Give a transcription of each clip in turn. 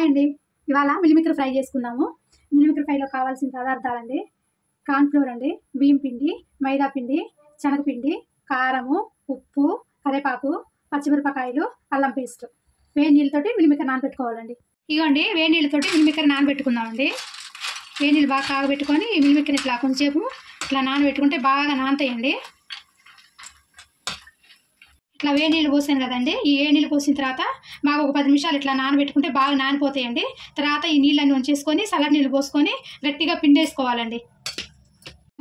అండి, ఇవాళ మిల్లిమిక్కర్ ఫ్రై చేసుకుందాము. మిల్లిమిక్కర్ ఫ్రైలో కావాల్సిన పదార్థాలండి: కార్న్‌ఫ్లోర్ అండి, బియ్యం పిండి, మైదా పిండి, శనగపిండి, కారము, ఉప్పు, కరివేపాకు, పచ్చిమిరపకాయలు, అల్లం పేస్ట్. వేడి నీళ్ళతోటి మిల్లిమిక్కర్ నానబెట్టుకోవాలండి. ఇవ్వండి, వేడి నీళ్ళతోటి మిల్లిమిక్కర్ నానబెట్టుకుందామండి. వేడి నీళ్ళు బాగా కాగబెట్టుకొని ఈ మిల్లిమిక్కర్ ఇట్లా కొంచెంసేపు ఇట్లా నానబెట్టుకుంటే బాగా నానతాయండి. ఇట్లా వేడి నీళ్ళు పోసాను కదండి, ఈ వేడి నీళ్ళు పోసిన తర్వాత బాగా ఒక 10 నిమిషాలు ఇట్లా నానబెట్టుకుంటే బాగా నానిపోతాయండి. తర్వాత ఈ నీళ్ళని ఉంచేసుకొని చల్లటి నీళ్ళు పోసుకొని గట్టిగా పిండేసుకోవాలండి.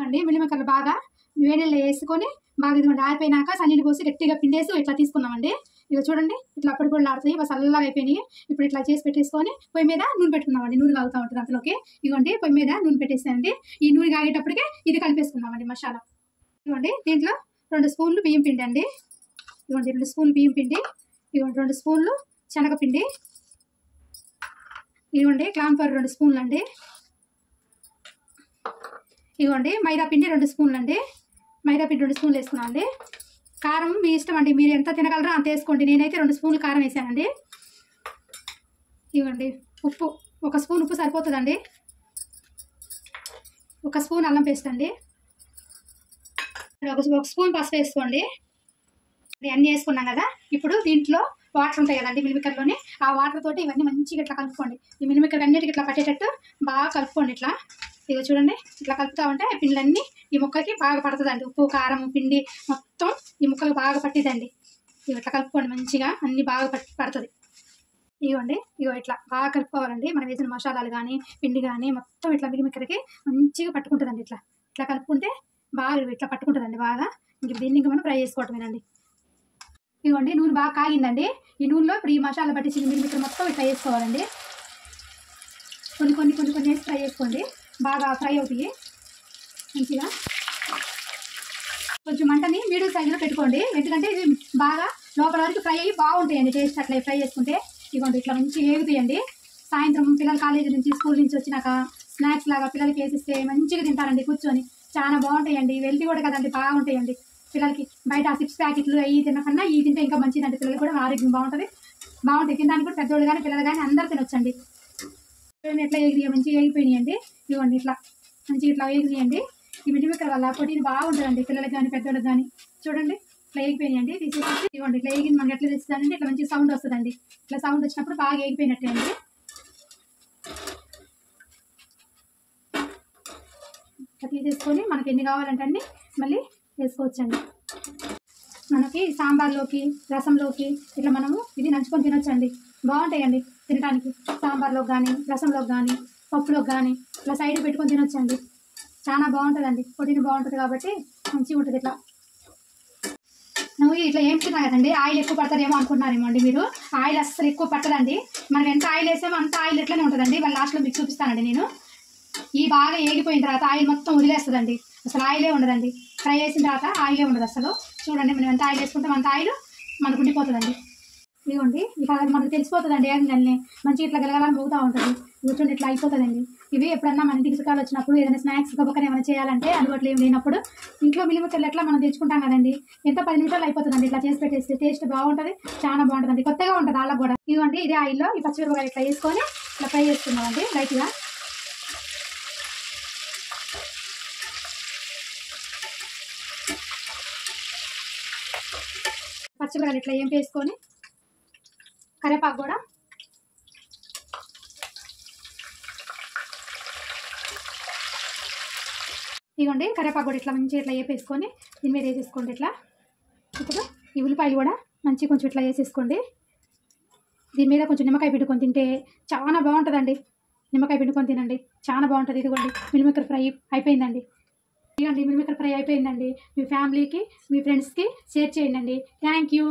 అండి మిల్లిమిక్కర్లు బాగా వేడి నీళ్ళు వేసుకొని బాగా ఇదిగోండి ఆరిపోయినాక చన్నీళ్ళు పోసి గట్టిగా పిండేసి ఇట్లా తీసుకున్నామండి. ఇక చూడండి, ఇట్లా అప్పటి కూడా ఆడుతాయి, బాగా చల్లగా అయిపోయినాయి. ఇప్పుడు ఇట్లా చేసి పెట్టేసుకొని పొయ్యి మీద నూనె పెట్టుకున్నామండి. నూనె కాగుతూ ఉంటుంది అందులోకి. ఇదిగోండి పొయ్యి మీద నూనె పెట్టేసానండి. ఈ నూనె కాగేటప్పటికే ఇది కలిపేసుకున్నామండి మసాలా. ఇదిగోండి దీంట్లో 2 స్పూన్లు బియ్యం పిండి అండి. ఇదిగోండి 2 స్పూన్లు బియ్యం పిండి, ఇదిగోండి 2 స్పూన్లు శనగపిండి, ఇదిగోండి కార్న్‌ఫ్లోర్ 2 స్పూన్లు అండి, ఇదిగోండి మైదా పిండి 2 స్పూన్లు అండి. మైదా పిండి 2 స్పూన్లు వేసుకున్నాం అండి. కారం మీ ఇష్టం అండి, మీరు ఎంత తినగలరో అంత వేసుకోండి. నేనైతే 2 స్పూన్లు కారం వేసానండి. ఇదిగోండి ఉప్పు, 1 స్పూన్ ఉప్పు సరిపోతుందండి. 1 స్పూన్ అల్లం పేస్ట్ అండి. 1 స్పూన్ పసుపు వేసుకోండి. అన్నీ వేసుకున్నాం కదా. ఇప్పుడు దీంట్లో వాటర్ ఉంటాయి కదండి మిల్లిమిక్కర్లోని, ఆ వాటర్ తోటి ఇవన్నీ మంచిగా ఇట్లా కలుపుకోండి. ఈ మిల్లిమిక్కర్ అన్నిటికి ఇట్లా పట్టేటట్టు బాగా కలుపుకోండి. ఇట్లా ఇదిగో చూడండి, ఇట్లా కలుపుతూ ఉంటే పిండిలన్నీ ఈ ముక్కకి బాగా పడుతుందండి. ఉప్పు కారం పిండి మొత్తం ఈ ముక్కలు బాగా పట్టిద్దండి. ఇట్లా కలుపుకోండి, మంచిగా అన్నీ బాగా పడుతుంది. ఇవ్వండి, ఇగో ఇట్లా బాగా కలుపుకోవాలండి. మనం వేసిన మసాలాలు కానీ పిండి కానీ మొత్తం ఇట్లా మిల్లిమిక్కర్కి మంచిగా పట్టుకుంటుందండి. ఇట్లా ఇట్లా కలుపుకుంటే బాగా ఇట్లా పట్టుకుంటుందండి బాగా. ఇంక దీన్ని ఇంకా మనం ఫ్రై చేసుకోవటమేనండి. ఇదిగోండి నూనె బాగా కాగిందండి. ఈ నూనెలో ఇప్పుడు ఈ మసాలా పట్టించిన మిల్లిమిక్కర్ మొత్తం ఇట్లా వేసుకోవాలండి. కొన్ని కొన్ని కొన్ని కొన్ని వేసి ఫ్రై చేసుకోండి, బాగా ఫ్రై అవుతాయి మంచిగా. కొంచెం మంటని మీడియం సైజులో పెట్టుకోండి, ఎందుకంటే ఇది బాగా లోపల వరకు ఫ్రై అయ్యి బాగుంటాయండి. టేస్ట్ అట్లా ఫ్రై చేసుకుంటే ఇదిగోండి ఇట్లా మంచిగా వేగుతాయండి. సాయంత్రం పిల్లలు కాలేజీ నుంచి స్కూల్ నుంచి వచ్చినాక స్నాక్స్ లాగా పిల్లలకి వేసిస్తే మంచిగా తింటారండి కూర్చొని. చాలా బాగుంటాయండి. హెల్తీ కూడా కదండి, బాగుంటాయండి పిల్లలకి. బయట 6 ప్యాకెట్లు అవి తినకన్నా ఈ తింటే ఇంకా మంచిదండి. పిల్లలు కూడా ఆరోగ్యం బాగుంటాయి. తినడానికి కూడా పెద్దోళ్ళు కానీ పిల్లలు కానీ అందరూ తినొచ్చండి. ఎట్లా ఎగిరియాయి, మంచిగా ఎగిపోయినాయండి. ఇవ్వండి ఇట్లా మంచిగా ఇట్లా ఎగిరియండి. ఈ మిల్లిమిక్కర్ వల్ల ప్రోటీన్ బాగుంటుందండి పిల్లలకి కానీ పెద్దోళ్ళకి కానీ. చూడండి ఇట్లా ఎగిపోయినాయండి. తీసేసి ఇవ్వండి ఇట్లా ఎగిరి మనకి ఎట్లా తెస్తుందండి, ఇట్లా మంచిగా సౌండ్ వస్తుందండి. ఇట్లా సౌండ్ వచ్చినప్పుడు బాగా ఎగిపోయినట్టే అండి. ఇట్లా తీసేసుకొని మనకి ఎన్ని కావాలంటే అన్ని మళ్ళీ వేసుకోవచ్చండి. మనకి సాంబార్లోకి రసంలోకి ఇట్లా మనము ఇది నంచుకొని తినొచ్చండి. బాగుంటాయండి తినడానికి. సాంబార్లోకి కానీ రసంలోకి కానీ పప్పులోకి కానీ ఇట్లా సైడ్ పెట్టుకొని తినొచ్చండి. చాలా బాగుంటుందండి, ప్రోటీన్ బాగుంటుంది కాబట్టి మంచిగా ఉంటుంది. ఇట్లా నువ్వు ఇట్లా ఏంపుతున్నా కదండి, ఆయిల్ ఎక్కువ పడుతుందేమో అనుకుంటున్నారేమో అండి మీరు. ఆయిల్ అస్సలు ఎక్కువ పట్టదండి. మనకి ఎంత ఆయిల్ వేసామో అంత ఆయిల్ ఎట్లనే ఉంటుందండి. వాళ్ళ లాస్ట్లో మీకు చూపిస్తానండి నేను. ఈ బాగా ఏగిపోయిన తర్వాత ఆయిల్ మొత్తం వదిలేస్తుందండి, అసలు ఆయిలే ఉండదండి. ఫ్రై చేసిన తర్వాత ఆయిలే ఉండదు అసలు. చూడండి మనం ఎంత ఆయిల్ వేసుకుంటాం అంత ఆయిల్ మనకు ఉండిపోతుందండి. ఇదిగోండి ఇక మనకు తెలిసిపోతుందండి ఏంటని మంచిగా ఇట్లా గలగలని మోగుతూ ఉంటుంది. కూర్చొని ఇట్లా అయిపోతుందండి. ఇవి ఎప్పుడన్నా మన ఇంటికి చుట్టాలు వచ్చినప్పుడు ఏదైనా స్నాక్స్ గబక్కన ఏమైనా చేయాలంటే అందుబాటులో ఏం లేనప్పుడు ఇంట్లో మిల్లిమిక్కర్లు ఎట్లా మనం తెచ్చుకుంటాం కదండి, ఎంత 10 నిమిషాలు అయిపోతుందండి. ఇట్లా చేసి పెట్టేస్తే టేస్ట్ బాగుంటుంది, చాలా బాగుంటుందండి, కొత్తగా ఉంటుంది వాళ్ళకి కూడా. ఇదిగోండి ఇదే ఆయిల్లో ఈ పచ్చిమిరపకాయలు ఇట్లా వేసుకొని ఇట్లా ఫ్రై చేసుకున్నామండి లైట్గా. పచ్చిమిరపకాయలు ఇట్లా ఏం వేసుకొని కరివేపాకు కూడా ఇదిగోండి కరివేపాకు కూడా ఇట్లా మంచిగా ఇట్లా వేపేసుకొని దీని మీద వేసేసుకోండి. ఇట్లా ఇప్పుడు ఈ ఉల్లిపాయలు కూడా మంచిగా కొంచెం ఇట్లా వేసేసుకోండి. దీని మీద కొంచెం నిమ్మకాయ పిండుకొని తింటే చాలా బాగుంటుందండి. నిమ్మకాయ పిండుకొని తినండి, చాలా బాగుంటుంది. ఇదిగోండి మిల్లిమిక్కర్ ఫ్రై అయిపోయిందండి. ఇదిగోండి మిల్లిమిక్కర్ ఫ్రై అయిపోయిందండి. మీ ఫ్యామిలీకి మీ ఫ్రెండ్స్కి షేర్ చేయండి. Thank you.